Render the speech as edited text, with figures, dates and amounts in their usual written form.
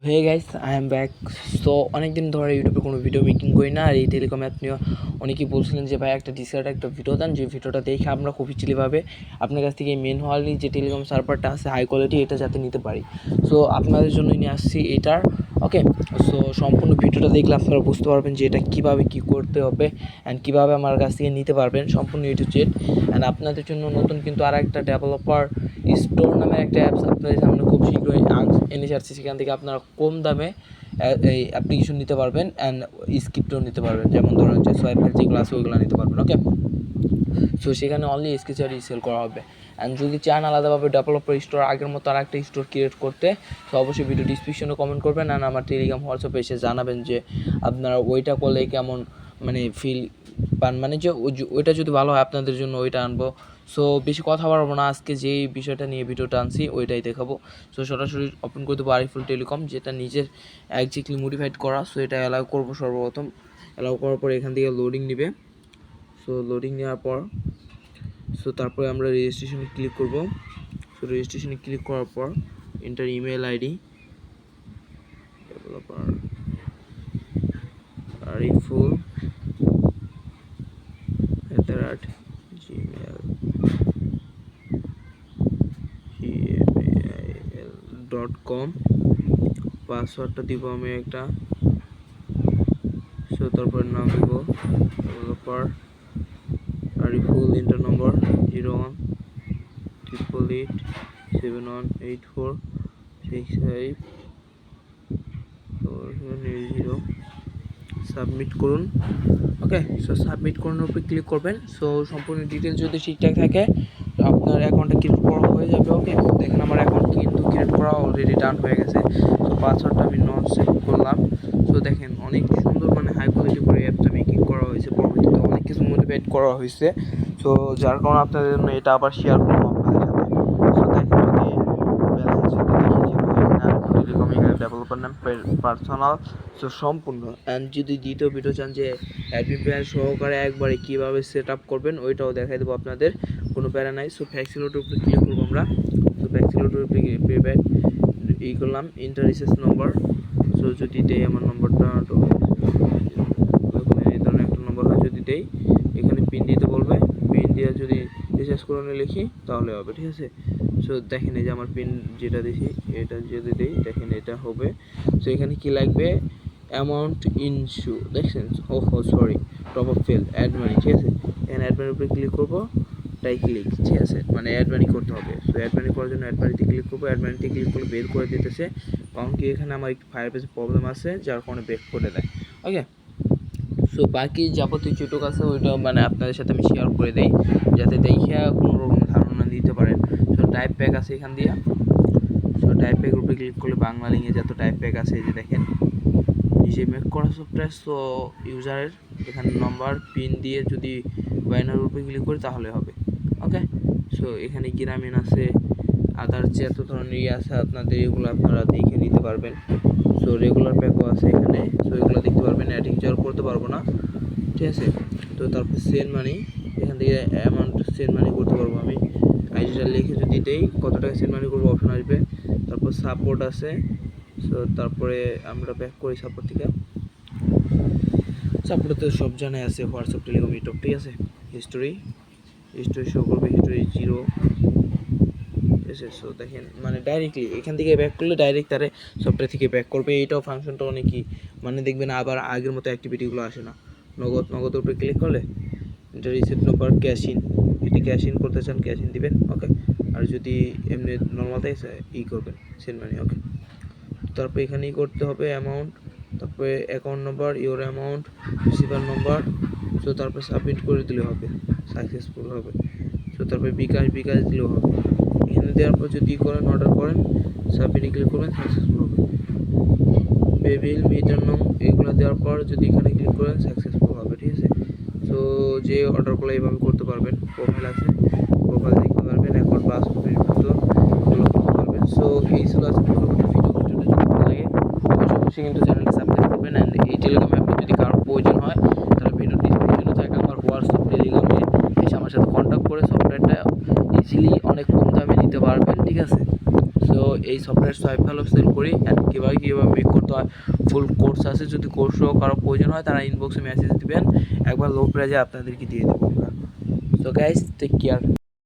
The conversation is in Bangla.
Hey guys, I am back. So অনেকদিন ধরে ইউটিউবে কোনো ভিডিও মেকিং করি না, আর এই টেলিকম অ্যাপ নিয়ে অনেকেই বলছিলেন যে ভাই একটা ডিসকার্ড একটা ভিডিও দেন, যে ভিডিওটা দেখে আমরা খুব ইজিলিভাবে আপনার কাছ থেকে মেন হওয়ালি যে টেলিকম সার্ভারটা আছে হাই কোয়ালিটি, এটা যাতে নিতে পারি। সো আপনাদের জন্য নিয়ে আসছি এটার ওকে। সো সম্পূর্ণ ভিডিওটা দেখলে আপনারা বুঝতে পারবেন যে এটা কীভাবে কী করতে হবে অ্যান্ড কীভাবে আমার কাছ থেকে নিতে পারবেন সম্পূর্ণ ইউটিউব জেড। অ্যান্ড আপনাদের জন্য নতুন কিন্তু আর একটা ডেভেলপার স্টোর নামের একটা অ্যাপস আপনাদের সামনে খুব শীঘ্রই এনে ছাড়ছি। সেখান থেকে আপনারা কম দামে এই অ্যাপ্লিকেশন নিতে পারবেন অ্যান্ড স্ক্রিপ্টও নিতে পারবেন, যেমন ধরুন হচ্ছে সোয়াইপের যেগুলো আছে ওইগুলো নিতে পারবেন ওকে। সো সেখানে অনলি স্কেচারই সেল করা হবে। অ্যান্ড যদি চান আলাদাভাবে ডেভেলপার স্টোর আগের মতো আর একটা স্টোর ক্রিয়েট করতে, তো অবশ্যই ভিডিও ডিসক্রিপশনে কমেন্ট করবেন অ্যান্ড আমার টেলিগ্রাম হোয়াটসঅ্যাপে এসে জানাবেন যে আপনারা ওইটা করলে কেমন মানে ফিল পান, মানে যে ওইটা যদি ভালো হয় আপনাদের জন্য ওইটা আনবো। সো বেশি কথা বলবো না, আজকে যেই বিষয়টা নিয়ে ভিডিওটা আনছি ওইটাই দেখাবো। সো সরাসরি ওপেন করে দেবো আরিফুল টেলিকম, যেটা নিজের একজ্যাক্টলি মডিফাইড করা। সো এটা অ্যালাউ করবো সর্বপ্রথম। অ্যালাউ করার পর এখান থেকে লোডিং নেবে। সো লোডিং নেওয়ার পর তারপরে আমরা রেজিস্ট্রেশনে ক্লিক করব। সো রেজিস্ট্রেশনে ক্লিক করার পর enter email ID developer Ariful gmail.com। পাসওয়ার্ডটা দিব আমি একটা। সো তারপর নাম দিব ডেভেলপার আরিফুল। ইন্টার নম্বর 0188718465। সাবমিট করুন ওকে। সো সাবমিট করানোর উপরে ক্লিক করবেন। সো সম্পূর্ণ ডিটেলস যদি ঠিকঠাক থাকে তো আপনার অ্যাকাউন্টটা ক্রিয়েট করা হয়ে যাবে ওকে। দেখেন আমার অ্যাকাউন্ট কিন্তু ক্রিয়েট করা অলরেডি ডান হয়ে গেছে। তো পাসওয়ার্ডটা আমি নন সেট করলাম। সো দেখেন অনেক সুন্দর মানে হাই কোয়ালিটি করে অ্যাপটা মেকিং করা হয়েছে, পরবর্তীতে অনেক কিছু মোটিভেট করা হয়েছে। সো যার কারণে আপনাদের জন্য এটা আবার শেয়ার করবো আপনাদের সাথে। সো দেখেন যদি ব্যালেন্স যদি দেখি টেলিকম এখানে ডেভেলপার নাম পার্সোনাল। সো সম্পূর্ণ। অ্যান্ড যদি দ্বিতীয় ভিডিও চান যে অ্যাডমিন প্যানেল সহকারে একবারে কীভাবে সেট আপ করবেন ওইটাও দেখাই দেবো আপনাদের, কোনো প্যারা নাই। সো ফ্যাক্সিলোটের উপরে ক্লিক করবো আমরা। সো ফ্যাক্সিলোটের উপরে পেব্যাক ই করলাম, ইন্টার রিসেস নম্বর। সো যদি দেই আমার নম্বরটা এই ধরনের একটা নম্বর হয়, যদি দেই এখানে পিন দিতে বলবে। পিন দিয়ে যদি রিসার্চ করে লিখি তাহলে হবে, ঠিক আছে। সো দেখেন এই যে আমার পিন যেটা দিছি এটা যদি দেই দেখেন এটা হবে। সো এখানে কি লাগবে, অ্যামাউন্ট ইনশু দেখছেন, sorry top up fail add money, ঠিক আছে। এখানে অ্যাড মানির উপরে ক্লিক করবো, তাই ক্লিক, ঠিক আছে, মানে অ্যাড মানি করতে হবে। সো অ্যাড মানি করার জন্য অ্যাড মানিতে ক্লিক করবো। অ্যাড মানিতে ক্লিক করলে বের করে দিতেছে, কারণ কি এখানে আমার একটু ফায়ারবেসে প্রবলেম আছে যার কারণে বেক করে দেয় ওকে। সো বাকি যাবতীয় যেটুক আছে ওইটা মানে আপনাদের সাথে আমি শেয়ার করে দেই, যাতে দেখে কোনো রকম ধারণা দিতে পারেন। সো টাইপ প্যাক আছে এখান দিয়ে। সো টাইপ প্যাকের উপরে ক্লিক করলে বাংলা লিঙ্গে যত টাইপ প্যাক আছে এই যে দেখেন নিজে মেক করা সফটওয়্যার। সো ইউজারের এখানে নম্বর পিন দিয়ে যদি বাইনার উপরে ক্লিক করি তাহলে হবে ওকে। সো এখানে গ্রামীণ আছে, আদার যত ধরনের আছে আপনাদের এগুলো আপনারা দেখে নিতে পারবেন। সো রেগুলার প্যাকও আছে এখানে, সো এগুলো দেখতে পারবেন। অ্যাডিং চার করতে পারবো না, ঠিক আছে। তো তারপর সেন্ড মানি, এখান থেকে অ্যামাউন্ট সেন্ড মানি করতে পারবো আমি। আইডিটা লিখে যদি দেই কত টাকা সেন্ড মানি করবো অপশন আসবে। তারপর সাপোর্ট আছে। সো তারপরে আমরা ব্যাক করি সাপোর্ট থেকে। সাপোর্টে তো সব জানাই আছে, হোয়াটসঅ্যাপ টেলিকম ইউটিউব, ঠিক আছে। হিস্টোরি শো করবে, হিস্টোরি 0, ঠিক আছে। সো দেখেন মানে ডাইরেক্টলি এখান থেকে ব্যাক করলে ডাইরেক্ট তারে সফটওয়্যার থেকে ব্যাক করবে। এইটাও ফাংশনটা অনেকই মানে দেখবেন আবার আগের মতো অ্যাক্টিভিটিগুলো আসে না। নগদের উপরে ক্লিক করলে এটা রিসিট নম্বর ক্যাশ ইন, যদি ক্যাশ ইন করতে চান ক্যাশ ইন দিবেন ওকে। আর যদি এমনি নর্মাল থাকে করবেন সেন্ড মানি ওকে। তারপর এখানেই করতে হবে অ্যামাউন্ট, তারপরে account number, your amount, receiver number. So তারপর সাবমিট করে দিলে হবে, সাকসেসফুল হবে। সো তারপরে বিকাশ দিলেও হবে। এখানে দেওয়ার পর যদি অর্ডার করেন সাবমিটে ক্লিক করবেন, সাকসেসফুল হবে। পেবিল মিটার নং এগুলো দেওয়ার পর যদি এখানে ক্লিক করেন সাকসেসফুল হবে, ঠিক আছে। সো যে অর্ডারগুলো এইভাবে করতে পারবেন। প্রোফাইল আছে, প্রোফাইল দেখতে পারবেন, অ্যাকাউন্ট পাসওয়ার্ডের ভিতর এগুলো করতে পারবেন। সো এই ছিল আজকে ভিডিওটা যদি ভালো লাগে অবশ্যই কিন্তু চ্যানেলটা সাবস্ক্রাইব করবেন। অ্যান্ড এই টেলিগ্রাম অ্যাপে যদি কারোর প্রয়োজন হয় তাহলে ভিডিও ডিসক্রিপশনে থাকে আমার হোয়াটসঅ্যাপ টেলিগ্রামে এসে আমার সাথে কন্ট্যাক্ট করে সফটওয়্যারটা ইজিলি অনেক কম দামে নিতে পারবেন, ঠিক আছে। সো এই সফটওয়্যার সোয়াইপ ভালো সেল করি অ্যান্ড কীভাবে ফুল কোর্স আছে, যদি কোর্সও কারো প্রয়োজন হয় তারা ইনবক্সে মেসেজ দিবেন, একবার লো প্রাইজে আপনাদেরকে দিয়ে দেবো আমরা। So guys take care.